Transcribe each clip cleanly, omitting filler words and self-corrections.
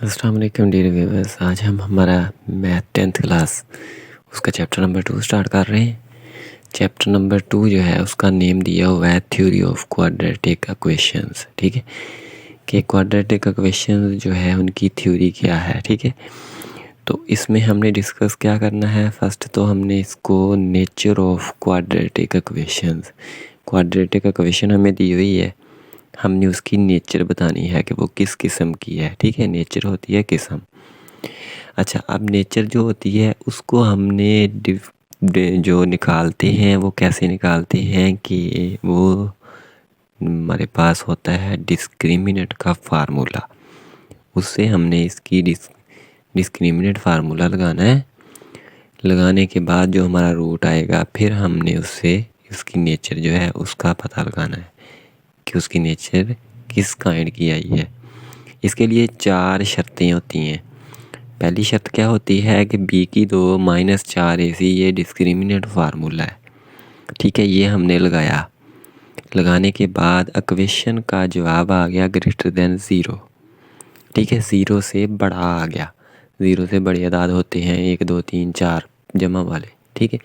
अस्सलाम वालेकुम dear viewers. आज हम हमारा मैथ 10th क्लास उसका चैप्टर नंबर 2 स्टार्ट कर रहे हैं। चैप्टर नंबर 2 जो है उसका नेम दिया हुआ है थ्योरी ऑफ क्वाड्रेटिक इक्वेशंस। ठीक है कि क्वाड्रेटिक इक्वेशंस जो है उनकी थ्योरी क्या है। ठीक है, तो इसमें हमने डिस्कस क्या करना है। फर्स्ट तो हमने इसको nature of quadratic equations, quadratic equation हमें दी हुई है, हमने उसकी नेचर बतानी है कि वो किस किस्म की है। ठीक है, नेचर होती है किस्म। अच्छा, अब नेचर जो होती है उसको हमने जो निकालते हैं वो कैसे निकालते हैं कि वो हमारे पास होता है डिस्क्रिमिनेंट का फार्मूला। उससे हमने इसकी डिस्क्रिमिनेंट फार्मूला लगाना है। लगाने के बाद जो हमारा रूट आएगा फिर हमने उससे उसकी नेचर जो है उसका पता लगाना है कि उसकी नेचर किस काइंड की आई है। इसके लिए 4 शर्तें होती हैं। पहली शर्त क्या होती है कि b की 2 - 4ac ये डिस्क्रिमिनेंट फार्मूला है। ठीक है, ये हमने लगाया। लगाने के बाद इक्वेशन का जवाब आ गया ग्रेटर देन 0। ठीक है, 0 से बड़ा आ गया। 0 से बड़े अदाद होते हैं 1 2 3 4 जमा वाले। ठीक है,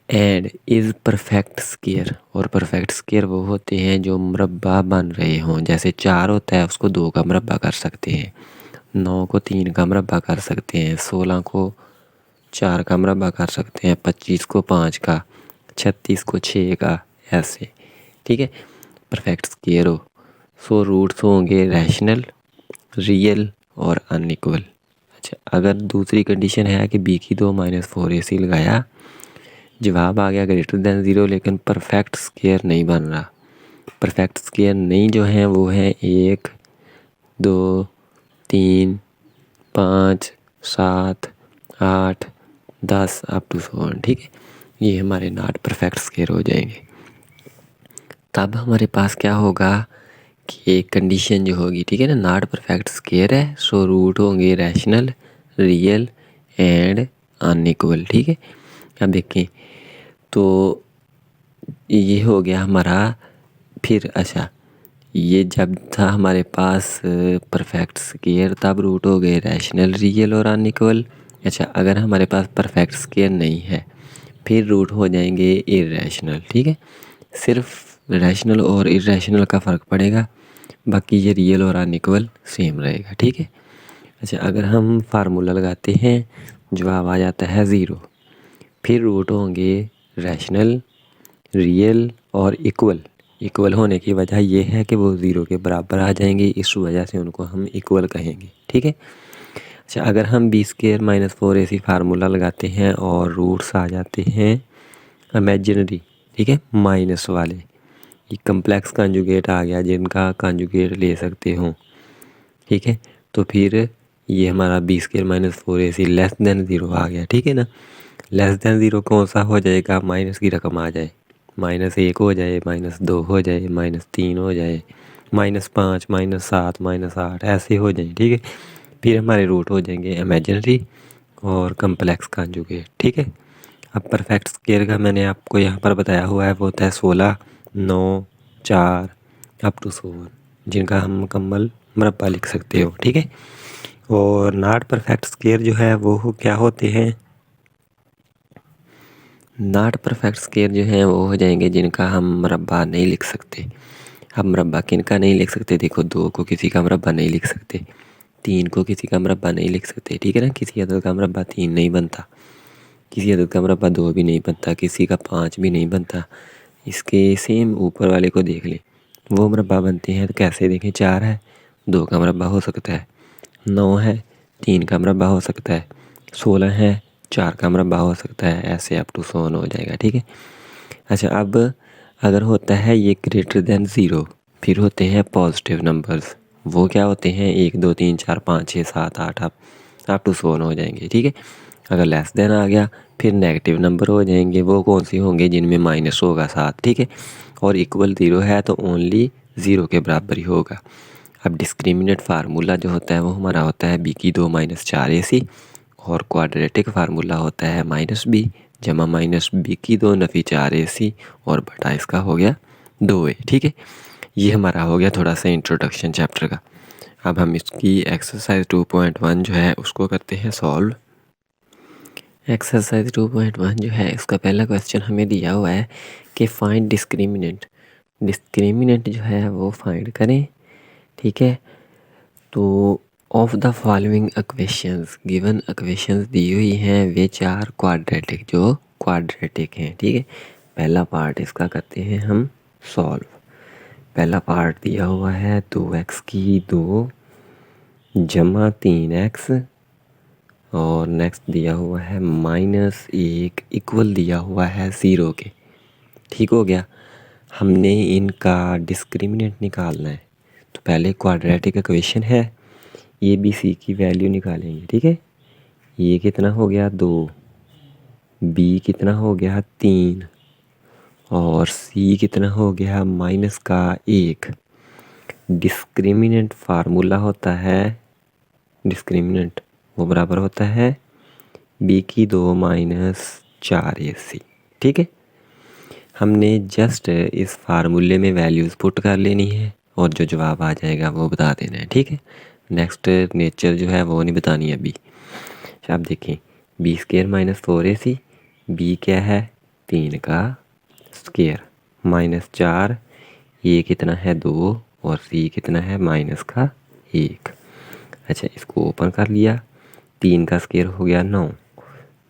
एंड इज़ परफेक्ट स्क्वायर, और परफेक्ट स्क्वायर वो होते हैं जो मुरब्बा बन रहे हों। जैसे 4 होता है उसको 2 का मुरब्बा कर सकते हैं, 9 को 3 का मुरब्बा कर सकते हैं, 16 को 4 का मुरब्बा कर सकते हैं, 25 को 5 का, 36 को 6 का, ऐसे। ठीक है, परफेक्ट स्क्वायर हो। सो रूट्स होंगे रैशनल, रियल और अनइक्वल। अच्छा, अगर दूसरी कंडीशन है कि b की 2 - 4ac लगाया, जवाब आ गया ग्रेटर देन 0, लेकिन परफेक्ट स्क्वायर नहीं बन रहा। परफेक्ट स्क्वायर नहीं जो है वो है 1 2 3 5 7 8 10 अप टू 100। ठीक है, ये हमारे नॉट परफेक्ट स्क्वायर हो जाएंगे। तब हमारे पास क्या होगा कि एक कंडीशन जो होगी, ठीक है ना, नॉट परफेक्ट स्क्वायर है, सो रूट होंगे रैशनल, रियल एंड अनइक्वल। ठीक है, अब देखें तो ये हो गया हमारा। फिर अच्छा, ये जब था हमारे पास परफेक्ट स्क्वायर तब रूट हो गए रैशनल, रियल और अनइक्वल। अच्छा, अगर हमारे पास परफेक्ट स्क्वायर नहीं है फिर रूट हो जाएंगे इरेशनल। ठीक है, सिर्फ रैशनल और इरेशनल का फ़र्क पड़ेगा, बाकी ये रियल और अनइक्वल सेम रहेगा। ठीक है, अच्छा, अगर हम फार्मूला लगाते हैं जवाब आ जाता है 0। फिर रूट होंगे रैशनल, रियल और इक्वल। इक्वल होने की वजह यह है कि वो 0 के बराबर आ जाएंगे, इस वजह से उनको हम इक्वल कहेंगे। ठीक है, अच्छा, अगर हम b² - 4ac फार्मूला लगाते हैं और रूट्स आ जाते हैं इमेजिनरी, ठीक है, माइनस वाले, ये कम्प्लेक्स कंजुगेट आ गया जिनका कंजुगेट ले सकते हो। ठीक है, तो फिर ये हमारा b² - 4ac लेस देन 0 आ गया। ठीक है ना, लेस देन 0 कौन सा हो जाएगा, माइनस की रकम आ जाए, -1 हो जाए, -2 हो जाए, -3 हो जाए, -5 -7 -8 ऐसे हो जाए। ठीक है, फिर हमारे रूट हो जाएंगे इमेजिनरी और कम्प्लेक्स कंजुगेट। ठीक है, अब परफेक्ट स्क्वायर का मैंने आपको यहाँ पर बताया हुआ है, वो होता है 16 9 4 अप टू 100, जिनका हम मुकम्मल मुरब्बा लिख सकते हो। ठीक है, और नॉट परफेक्ट स्क्वायर जो है वो क्या होते हैं, नॉट परफेक्ट स्क्वायर जो हैं वो हो जाएंगे जिनका हम मुरब्बा नहीं लिख सकते। हम मुरब्बा किन का नहीं लिख सकते, देखो 2 को किसी का मुरब्बा नहीं लिख सकते, 3 को किसी का मुरब्बा नहीं लिख सकते। ठीक है ना, किसी अदद का मुरब्बा 3 नहीं बनता, किसी अदद का मुरब्बा 2 भी नहीं बनता, किसी का 5 भी नहीं बनता। इसके सेम ऊपर वाले को देख लें, वो मुरब्बा बनते हैं तो कैसे देखें, 4 है 2 का मुरब्बा हो सकता है, 9 है 3 का मुरब्बा हो सकता है, 16 है 4 का मुरब्बा हो सकता है, ऐसे अप टू 100 हो जाएगा। ठीक है, अच्छा, अब अगर होता है ये ग्रेटर देन 0, फिर होते हैं पॉजिटिव नंबर्स। वो क्या होते हैं, 1 2 3 4 5 6 7 8 अप टू 100 हो जाएंगे। ठीक है, अगर लेस देन आ गया फिर नेगेटिव नंबर हो जाएंगे। वो कौन सी होंगे, जिनमें माइनस होगा 7। ठीक है, और इक्वल 0 है तो ओनली 0 के बराबर ही होगा। अब डिस्क्रिमिनेंट फार्मूला जो होता है वो हमारा होता है b की 2 - 4ac, और क्वाड्रेटिक फार्मूला होता है -b जमा -b की 2 - 4ac और बटा इसका हो गया 2a। ठीक है, ये हमारा हो गया थोड़ा सा इंट्रोडक्शन चैप्टर का। अब हम इसकी एक्सरसाइज 2.1 जो है उसको करते हैं सॉल्व। एक्सरसाइज 2.1 जो है उसका पहला क्वेश्चन हमें दिया हुआ है कि फाइंड डिस्क्रिमिनेंट जो है वो फाइंड करें, ठीक है। तो of the following equations, given equations दी हुई हैं वे चार क्वाड्रेटिक हैं, ठीक है। पहला पार्ट इसका करते हैं हम सॉल्व। पहला पार्ट दिया हुआ है 2x की 2 जमा 3x और नेक्स्ट दिया हुआ है -1 इक्वल दिया हुआ है 0 के, ठीक हो गया। हमने इनका डिस्क्रिमिनेंट निकालना है, तो पहले क्वाड्रेटिक इक्वेशन है, ए बी सी की वैल्यू निकालेंगे, ठीक है। ये कितना हो गया 2, बी कितना हो गया 3 और सी कितना हो गया -1। डिस्क्रिमिनेंट फार्मूला होता है, डिस्क्रिमिनेंट वो बराबर होता है बी की 2 -4ac, ठीक है। हमने जस्ट इस फार्मूले में वैल्यूज़ पुट कर लेनी है और जो जवाब आ जाएगा वो बता देना है, ठीक है। नेक्स्ट नेचर जो है वो नहीं बतानी अभी। आप देखें b² -4ac, b क्या है 3 का स्क्वायर -4, ये कितना है 2 और c कितना है -1। अच्छा, इसको ओपन कर लिया, 3 का स्क्वायर हो गया 9,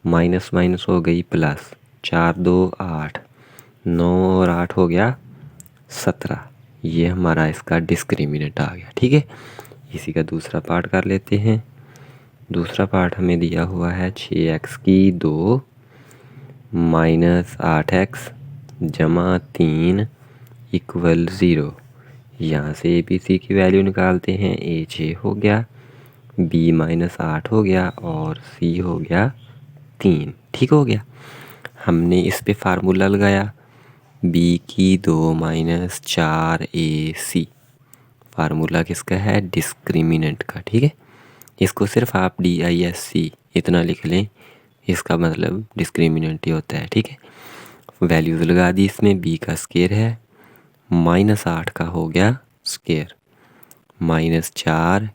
माइनस माइनस हो गई प्लस, 4 2 8, 9 और 8 हो गया 17। ये हमारा इसका डिस्क्रिमिनेंट आ गया, ठीक है। इसी का दूसरा पार्ट कर लेते हैं। दूसरा पार्ट हमें दिया हुआ है 6x की 2 -8x जमा 3 इक्वल 0। यहाँ से ABC की वैल्यू निकालते हैं, A 6 हो गया, B -8 हो गया और C हो गया 3, ठीक हो गया। हमने इस पे फार्मूला लगाया b की 2 -4ac, फार्मूला किसका है डिस्क्रिमिनेंट का, ठीक है। इसको सिर्फ आप DISC इतना लिख लें, इसका मतलब डिस्क्रिमिनेंट ही होता है, ठीक है। वैल्यूज़ लगा दी इसमें, b का स्क्वायर है -8 का हो गया स्क्वायर -4,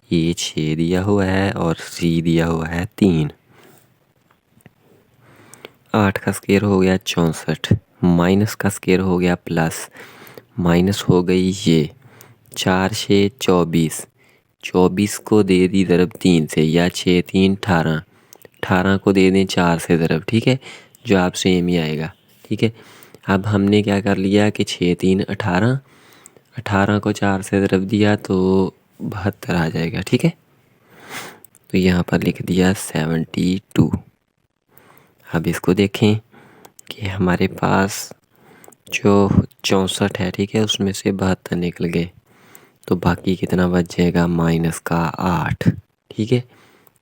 ये 6 दिया हुआ है और c दिया हुआ है 3। 8 का स्क्वायर हो गया 64, माइनस का स्क्वायर हो गया प्लस, माइनस हो गई ये 4 6 24, 24 को दे दी ज़रब 3 से, या 6 3 18, 18 को दे दें 4 से ज़रब, ठीक है। जो आप सेम ही आएगा, ठीक है। अब हमने क्या कर लिया कि 6 3 18, 18 को 4 से ज़रब दिया तो 72 आ जाएगा, ठीक है। तो यहाँ पर लिख दिया 72। अब इसको देखें कि हमारे पास जो 64 है, ठीक है, उसमें से 72 निकल गए, तो बाकी कितना बच जाएगा -8, ठीक है।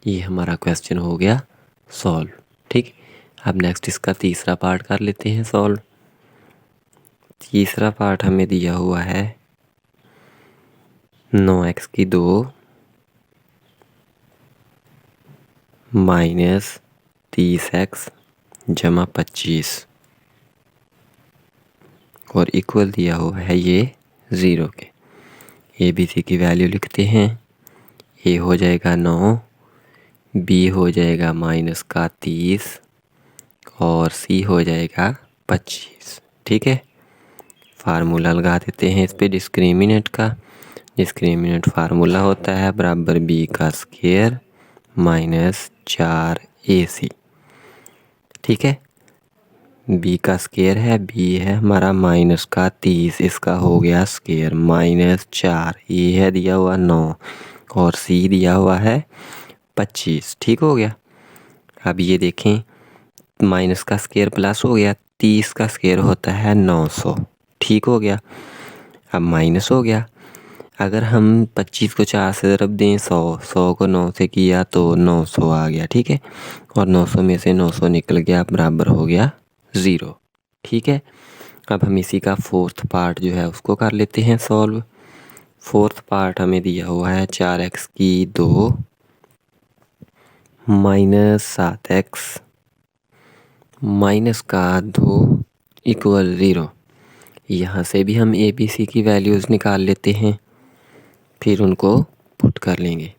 ये हमारा क्वेश्चन हो गया सॉल्व, ठीक। अब नेक्स्ट इसका तीसरा पार्ट कर लेते हैं सॉल्व। तीसरा पार्ट हमें दिया हुआ है 9x की 2 -30x जमा 25 और इक्वल दिया हुआ है ये 0 के। ABC की वैल्यू लिखते हैं, A हो जाएगा 9, B हो जाएगा -30 और C हो जाएगा 25, ठीक है। फार्मूला लगा देते हैं इस पे डिस्क्रिमिनेंट का। डिस्क्रिमिनेंट फार्मूला होता है बराबर B का स्क्वायर -4AC, ठीक है। b का स्क्वायर है, b है हमारा -30, इसका हो गया स्क्वायर -4, ये है दिया हुआ 9 और c दिया हुआ है 25, ठीक हो गया। अब ये देखें, माइनस का स्क्वायर प्लस हो गया, 30 का स्क्वायर होता है 900, ठीक हो गया। अब माइनस हो गया, अगर हम 25 को 4 से ज़रब दें 100 को 9 से किया तो 900 आ गया, ठीक है। और 900 में से 900 निकल गया, बराबर हो गया 0, ठीक है। अब हम इसी का फोर्थ पार्ट जो है उसको कर लेते हैं सॉल्व। फोर्थ पार्ट हमें दिया हुआ है 4x की 2 -7x -2 इक्वल 0। यहाँ से भी हम ABC की वैल्यूज़ निकाल लेते हैं, फिर उनको पुट कर लेंगे।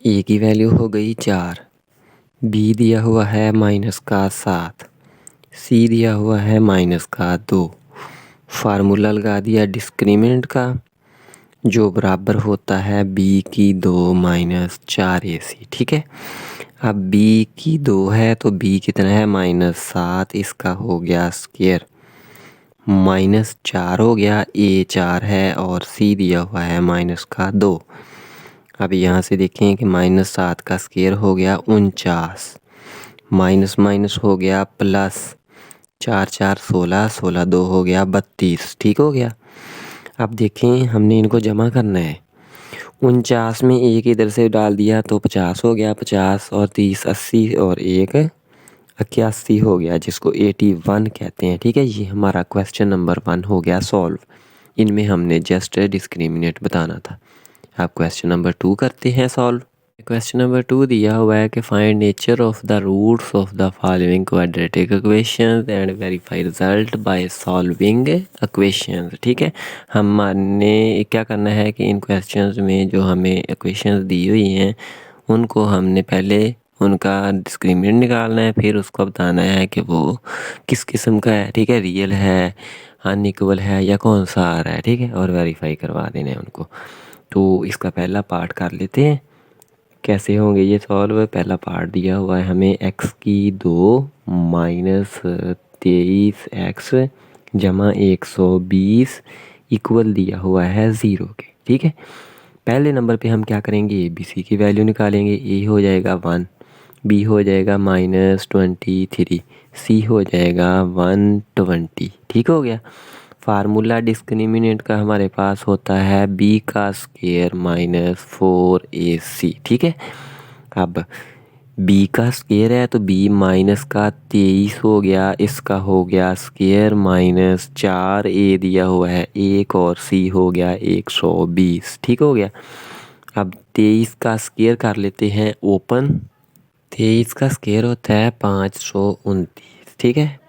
ए की वैल्यू हो गई 4, बी दिया हुआ है -7, सी दिया हुआ है -2। फार्मूला लगा दिया डिस्क्रिमिनेंट का जो बराबर होता है बी की 2 -4ac। ठीक है, अब बी की 2 है तो बी कितना है -7, इसका हो गया स्क्वायर, -4 हो गया, ए 4 है और सी दिया हुआ है -2। अब यहाँ से देखें कि -7 का स्क्वायर हो गया 49, माइनस माइनस हो गया प्लस, 4 4 16, 16 2 हो गया 32। ठीक हो गया। अब देखें हमने इनको जमा करना है। 49 में एक इधर से डाल दिया तो 50 हो गया, 50 और 30 80 और एक 81 हो गया, जिसको 81 कहते हैं। ठीक है, ये हमारा क्वेश्चन नंबर 1 हो गया सॉल्व। इनमें हमने जस्ट डिस्क्रिमिनेट बताना था। अब क्वेश्चन नंबर 2 करते हैं सॉल्व। क्वेश्चन नंबर 2 दिया हुआ है कि find nature of the roots of the following quadratic equations and verify result by solving equations. ठीक है, हमने क्या करना है कि इन क्वेश्चंस में जो हमें इक्वेशंस दी हुई हैं उनको हमने पहले उनका डिस्क्रिमिनेंट निकालना है, फिर उसको बताना है कि वो किस किस्म का है। ठीक है, रियल है, अनइक्वल है या कौन सा आ रहा है। ठीक है, और वेरीफाई करवा देना है उनको। तो इसका पहला पार्ट कर लेते हैं। कैसे होंगे ये सॉल्व। पहला पार्ट दिया हुआ है हमें x की 2 -23x जमा 120 इक्वल दिया हुआ है 0 के। ठीक है, पहले नंबर पे हम क्या करेंगे, ए बी सी की वैल्यू निकालेंगे। ए हो जाएगा 1, बी हो जाएगा -23, सी हो जाएगा 120। ठीक हो गया। फार्मूला डिस्क्रिमिनेंट का हमारे पास होता है बी का स्क्वायर -4ac। ठीक है, अब बी का स्क्वायर है तो बी माइनस का 23 हो गया, इसका हो गया स्क्वायर -4, ए दिया हुआ है 1 और सी हो गया 120। ठीक हो गया। अब 23 का स्क्वायर कर लेते हैं ओपन। 23 का स्क्वायर होता है 529। ठीक है,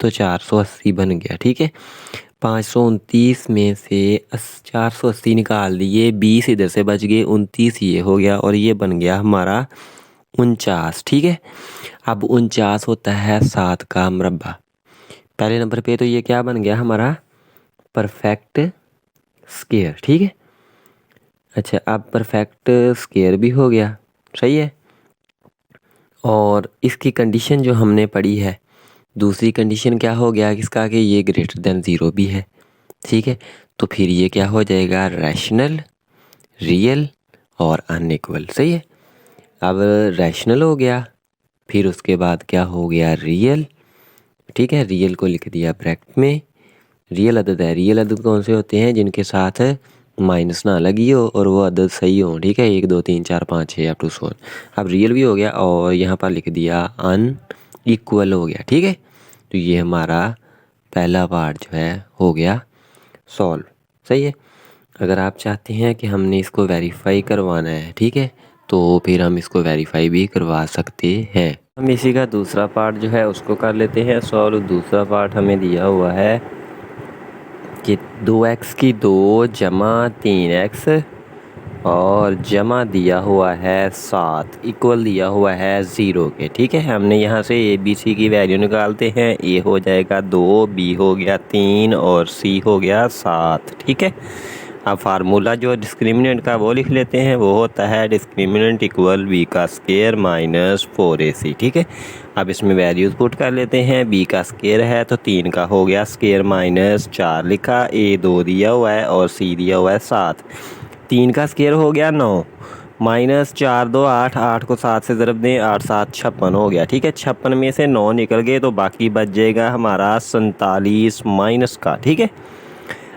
तो 480 बन गया। ठीक है, 529 में से 480 निकाल दिए, 20 इधर से बच गए, 29 ये हो गया और ये बन गया हमारा 49। ठीक है, अब 49 होता है 7 का मुरब्बा। पहले नंबर पे तो ये क्या बन गया हमारा परफेक्ट स्क्वायर। ठीक है, अच्छा अब परफेक्ट स्क्वायर भी हो गया, सही है। और इसकी कंडीशन जो हमने पढ़ी है, दूसरी कंडीशन क्या हो गया इसका कि ये ग्रेटर देन 0 भी है। ठीक है, तो फिर ये क्या हो जाएगा रैशनल, रियल और अनइक्वल। सही है, अब रैशनल हो गया, फिर उसके बाद क्या हो गया रियल। ठीक है, रियल को लिख दिया ब्रैकेट में। रियल अदद है, रियल अदद कौन से होते हैं जिनके साथ माइनस ना लगी हो और वो अदद सही हो। ठीक है, 1 2 3 4 5 6 अप टू 16। अब रियल भी हो गया और यहाँ पर लिख दिया अनइक्वल हो गया। ठीक है, तो ये हमारा पहला पार्ट जो है हो गया सॉल्व। सही है, अगर आप चाहते हैं कि हमने इसको वेरीफाई करवाना है, ठीक है, तो फिर हम इसको वेरीफाई भी करवा सकते हैं। हम इसी का दूसरा पार्ट जो है उसको कर लेते हैं सॉल्व। दूसरा पार्ट हमें दिया हुआ है कि 2x की 2 जमा 3x और जमा दिया हुआ है 7 इक्वल दिया हुआ है 0 के। ठीक है, हमने यहाँ से ए बी सी की वैल्यू निकालते हैं। ए हो जाएगा 2, बी हो गया 3 और सी हो गया 7। ठीक है, अब फार्मूला जो डिस्क्रिमिनेंट का वो लिख लेते हैं, वो होता है डिस्क्रिमिनेंट इक्वल बी का स्क्वायर -4ac। ठीक है, अब इसमें वैल्यूज पुट कर लेते हैं। बी का स्क्वायर है तो 3 का हो गया स्क्वायर -4 लिखा, ए 2 दिया हुआ है और सी दिया हुआ है 7। 3 का स्क्वायर हो गया 9, -4 2 8, 8 को 7 से ज़रब दें, 8 7 56 हो गया। ठीक है, 56 में से 9 निकल गए तो बाकी बच जाएगा हमारा 47 माइनस का। ठीक है,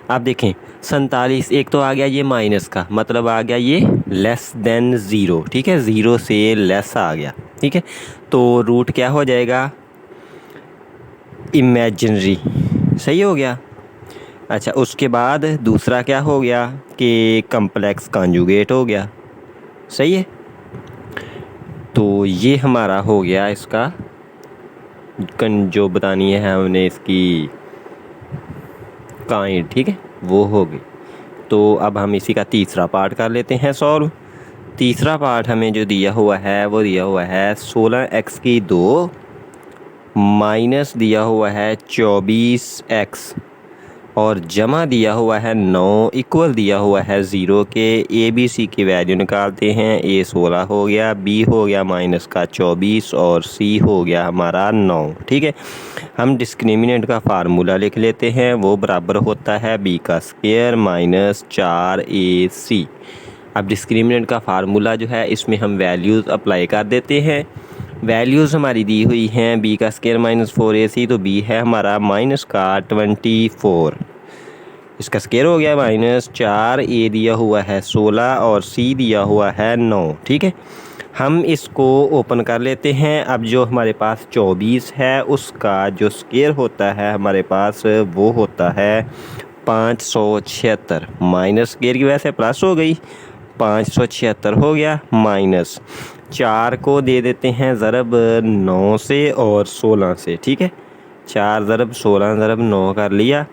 आप देखें 47 एक तो आ गया ये माइनस का, मतलब आ गया ये लेस देन 0। ठीक है, 0 से लेस आ गया। ठीक है, तो रूट क्या हो जाएगा इमेजिनरी। सही हो गया। अच्छा, उसके बाद दूसरा क्या हो गया कि कम्प्लेक्स कॉन्जुगेट हो गया। सही है, तो ये हमारा हो गया इसका जो बतानी है हमने इसकी काइंड, ठीक है, वो हो गई। तो अब हम इसी का तीसरा पार्ट कर लेते हैं सॉल्व। तीसरा पार्ट हमें जो दिया हुआ है वो दिया हुआ है 16x की 2 माइनस दिया हुआ है 24x और जमा दिया हुआ है 9 इक्वल दिया हुआ है 0 के। ए बी सी की वैल्यू निकालते हैं। ए 16 हो गया, बी हो गया माइनस का 24 और सी हो गया हमारा 9, ठीक है। हम डिस्क्रिमिनेंट का फार्मूला लिख लेते हैं, वो बराबर होता है बी का स्क्वायर माइनस 4ac। अब डिस्क्रिमिनेंट का फार्मूला जो है इसमें हम वैल्यूज़ अप्लाई कर देते हैं। वैल्यूज़ हमारी दी हुई हैं बी का स्क्वायर माइनस 4ac, तो बी है हमारा माइनस का 24, इसका स्क्वायर हो गया माइनस 4, ए दिया हुआ है 16 और सी दिया हुआ है 9, ठीक है। हम इसको ओपन कर लेते हैं। अब जो हमारे पास 24 है उसका जो स्क्वायर होता है हमारे पास वो होता है 576, माइनस स्क्वायर की वजह से प्लस हो गई, 576 हो गया माइनस 4 को दे देते हैं ज़रब 9 से और 16 से, ठीक है। 4 ज़रब 16 ज़रब 9 कर लिया,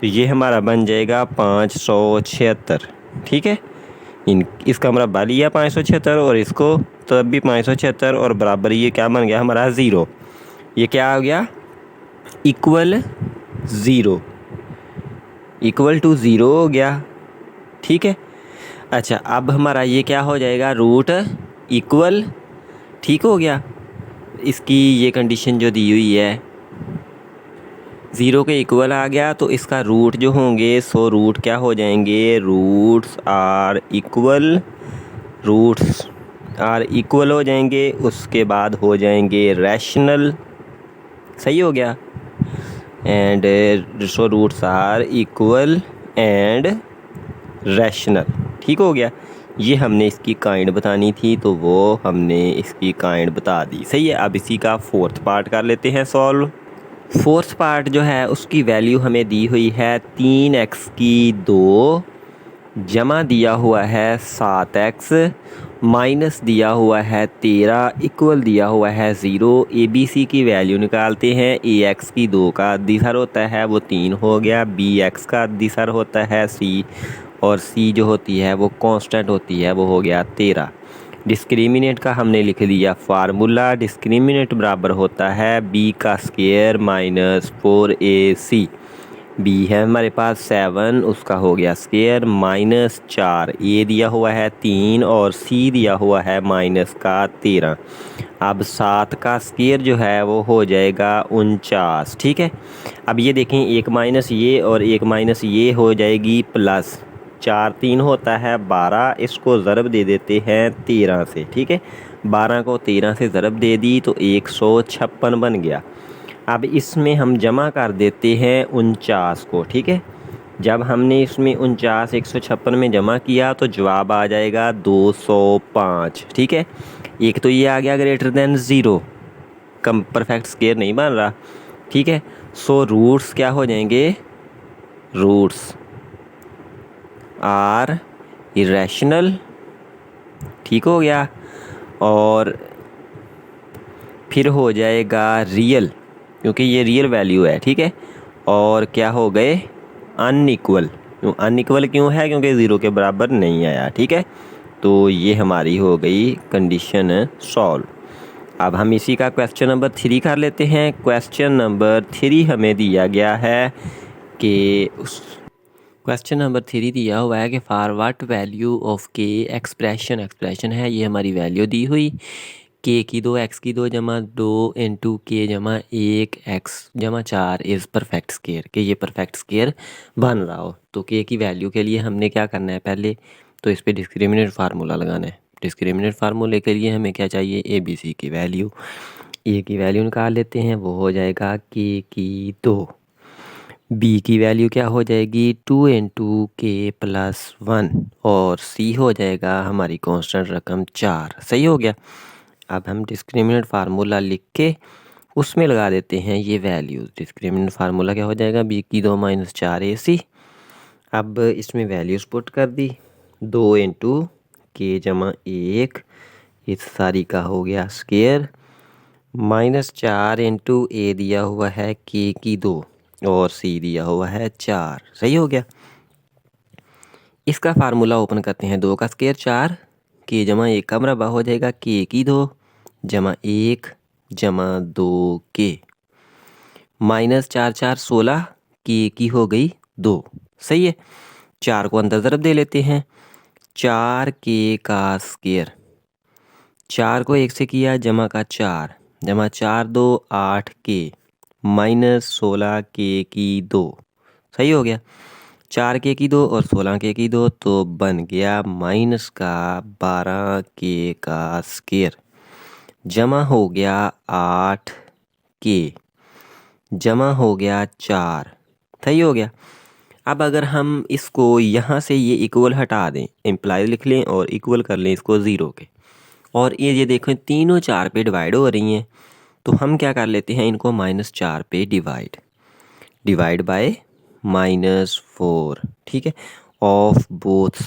तो ये हमारा बन जाएगा 576, ठीक है। इसका मरबा लिया 576 और इसको तब भी 576 और बराबर ये क्या बन गया हमारा 0। ये क्या आ गया, इक्वल 0, इक्वल टू 0 हो गया, ठीक है। अच्छा, अब हमारा ये क्या हो जाएगा, रूट इक्वल, ठीक हो गया। इसकी ये कंडीशन जो दी हुई है 0 के इक्वल आ गया, तो इसका रूट जो होंगे सो रूट क्या हो जाएंगे, रूट्स आर इक्वल हो जाएंगे। उसके बाद हो जाएंगे रैशनल, सही हो गया, and so roots are equal and rational, ठीक हो गया। ये हमने इसकी काइंड बतानी थी तो वो हमने इसकी काइंड बता दी, सही है। अब इसी का फोर्थ पार्ट कर लेते हैं सॉल्व। फोर्थ पार्ट जो है उसकी वैल्यू हमें दी हुई है 3x की 2 जमा दिया हुआ है 7x माइनस दिया हुआ है 13 इक्वल दिया हुआ है 0। ए बी सी की वैल्यू निकालते हैं। ए एक्स की 2 का अद्दीसर होता है वो 3 हो गया, बी एक्स का अद्दीसर होता है सी, और सी जो होती है वो कांस्टेंट होती है वो हो गया 13। डिस्क्रिमिनेंट का हमने लिख दिया फार्मूला। डिस्क्रिमिनेंट बराबर होता है बी का स्क्वायर माइनस 4ac। बी है हमारे पास 7, उसका हो गया स्क्वायर माइनस 4, ए दिया हुआ है 3 और सी दिया हुआ है माइनस का 13। अब 7 का स्क्वायर जो है वो हो जाएगा 49, ठीक है। अब ये देखें, एक माइनस ये और एक माइनस ये हो जाएगी प्लस, 4 3 होता है 12, इसको ज़रब दे देते हैं 13 से, ठीक है। 12 को 13 से ज़रब दे दी तो 156 बन गया। अब इसमें हम जमा कर देते हैं 49 को, ठीक है। जब हमने इसमें 49 156 में जमा किया तो जवाब आ जाएगा 205, ठीक है। एक तो ये आ गया ग्रेटर देन 0, कम परफेक्ट स्क्वायर नहीं बन रहा, ठीक है। सो रूट्स क्या हो जाएंगे, रूट्स आर इरेशनल, ठीक हो गया। और फिर हो जाएगा रियल, क्योंकि ये रियल वैल्यू है, ठीक है। और क्या हो गए, अनइक्वल। अनइक्वल क्यों है, क्योंकि 0 के बराबर नहीं आया, ठीक है। तो ये हमारी हो गई कंडीशन सॉल्व। अब हम इसी का क्वेश्चन नंबर 3 कर लेते हैं। क्वेश्चन नंबर 3 हमें दिया गया है कि क्वेश्चन नंबर 3 दिया हुआ है कि फॉर व्हाट वैल्यू ऑफ के एक्सप्रेशन है, ये हमारी वैल्यू दी हुई के की 2 एक्स की 2 जमा 2 इंटू के जमा 1 एक्स जमा 4 इज़ परफेक्ट स्क्वायर, कि ये परफेक्ट स्क्वायर बन रहा हो। तो के की वैल्यू के लिए हमने क्या करना है, पहले तो इस पर डिस्क्रिमिनेंट फार्मूला लगाना है। डिस्क्रिमिनेंट फार्मूले के लिए हमें क्या चाहिए, ए बी सी की वैल्यू। ए की वैल्यू निकाल लेते हैं, वो हो जाएगा के की 2। बी की वैल्यू क्या हो जाएगी, 2 इंटू के प्लस 1, और सी हो जाएगा हमारी कांस्टेंट रकम 4, सही हो गया। अब हम डिस्क्रिमिनेंट फार्मूला लिख के उसमें लगा देते हैं ये वैल्यूज़। डिस्क्रिमिनेंट फार्मूला क्या हो जाएगा, बी की 2 माइनस 4ac। अब इसमें वैल्यूज़ पुट कर दी, 2 इंटू के जमा 1, इस सारी का हो गया स्क्वायर, माइनस 4 इंटू ए दिया हुआ है के की 2, और सी दिया हुआ है 4। सही हो गया। इसका फार्मूला ओपन करते हैं। 2 का स्क्वायर 4, के जमा 1 का मरबा हो जाएगा के की 2 जमा 1 जमा 2 के, माइनस 4 4 16, के की हो गई 2। सही है। 4 को अंदर ज़रब दे लेते हैं। 4 के का स्क्वायर, 4 को 1 से किया जमा का 4 जमा 4 2 8 के, माइनस 16 के की 2। सही हो गया। 4 के की 2 और 16 के की 2 तो बन गया माइनस का 12 के का स्क्वायर जमा हो गया 8 के जमा हो गया 4। सही हो गया। अब अगर हम इसको यहाँ से ये इक्वल हटा दें, इम्प्लाई लिख लें और इक्वल कर लें इसको 0 के, और ये देखें तीनों 4 पे डिवाइड हो रही हैं, तो हम क्या कर लेते हैं, इनको -4 पे डिवाइड बाय -4। ठीक है। ऑफ बोथ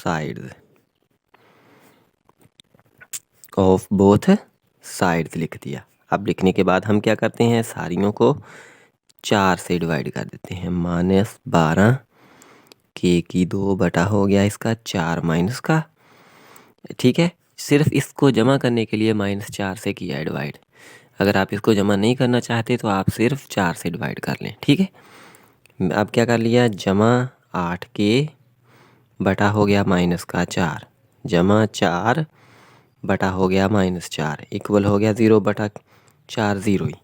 साइड्स लिख दिया। अब लिखने के बाद हम क्या करते हैं, सारियों को 4 से डिवाइड कर देते हैं। -12 के की 2 बटा हो गया इसका 4 माइनस का। ठीक है। सिर्फ इसको जमा करने के लिए -4 से किया है डिवाइड। अगर आप इसको जमा नहीं करना चाहते तो आप सिर्फ 4 से डिवाइड कर लें। ठीक है। अब क्या कर लिया, जमा 8 के बटा हो गया माइनस का 4 जमा 4 बटा हो गया -4 इक्वल हो गया 0 बटा 4 0 ही।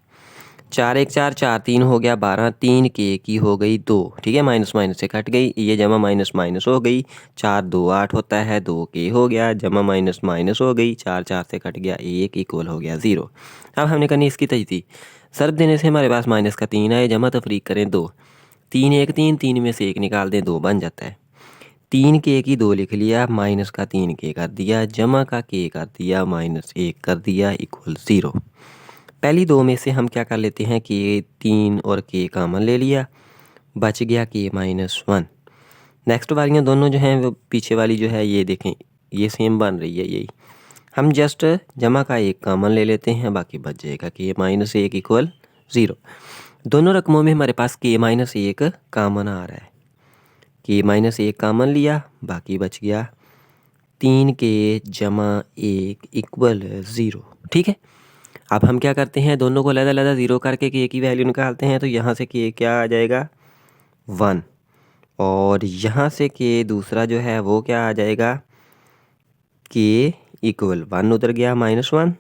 4 1 4 4 3 हो गया 12, 3 के की हो गई 2। ठीक है। माइनस माइनस से कट गई, ये जमा माइनस माइनस हो गई। 4 2 8 होता है, 2 के हो गया जमा माइनस माइनस हो गई, 4 4 से कट गया 1 इक्वल हो गया 0। अब हमने करनी इसकी तजदीद। सर्फ देने से हमारे पास माइनस का 3 आए, जमा तफरीक करें 2, 3 1 3, 3 में से 1 निकाल दें 2 बन जाता है। 3 के की 2 लिख लिया, माइनस का 3 के कर दिया, जमा का के कर दिया, -1 कर दिया इक्वल 0। पहली 2 में से हम क्या कर लेते हैं कि 3 और के कॉमन ले लिया, बच गया के -1। नेक्स्ट वालियाँ दोनों जो हैं वो पीछे वाली जो है ये देखें ये सेम बन रही है, यही हम जस्ट जमा का 1 कॉमन ले लेते हैं, बाकी बच जाएगा कि -1 इक्वल 0। दोनों रकमों में हमारे पास के -1 कॉमन आ रहा है, के -1 कॉमन लिया, बाकी बच गया 3 के जमा 1 इक्वल 0। ठीक है। अब हम क्या करते हैं, दोनों को अलग-अलग 0 करके के की वैल्यू निकालते हैं, तो यहाँ से के क्या आ जाएगा 1, और यहाँ से के दूसरा जो है वो क्या आ जाएगा, के इक्वल 1 उधर गया -1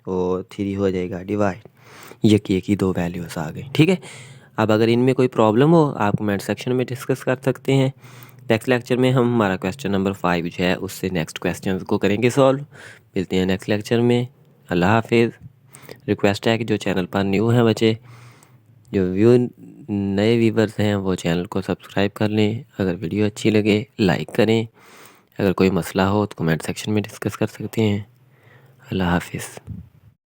और 3 हो जाएगा डिवाइड। ये के की 2 वैल्यूज़ आ गई। ठीक है। अब अगर इनमें कोई प्रॉब्लम हो आप कमेंट सेक्शन में डिस्कस कर सकते हैं। नेक्स्ट लेक्चर में हम हमारा क्वेश्चन नंबर 5 जो है उससे नेक्स्ट क्वेश्चन को करेंगे सॉल्व। मिलते हैं नेक्स्ट लेक्चर में। अल्लाह हाफिज़। रिक्वेस्ट है कि जो चैनल पर न्यू हैं बच्चे, जो नए व्यूवर्स हैं वो चैनल को सब्सक्राइब कर लें। अगर वीडियो अच्छी लगे लाइक करें। अगर कोई मसला हो तो कमेंट सेक्शन में डिस्कस कर सकते हैं। अल्लाह हाफिज़।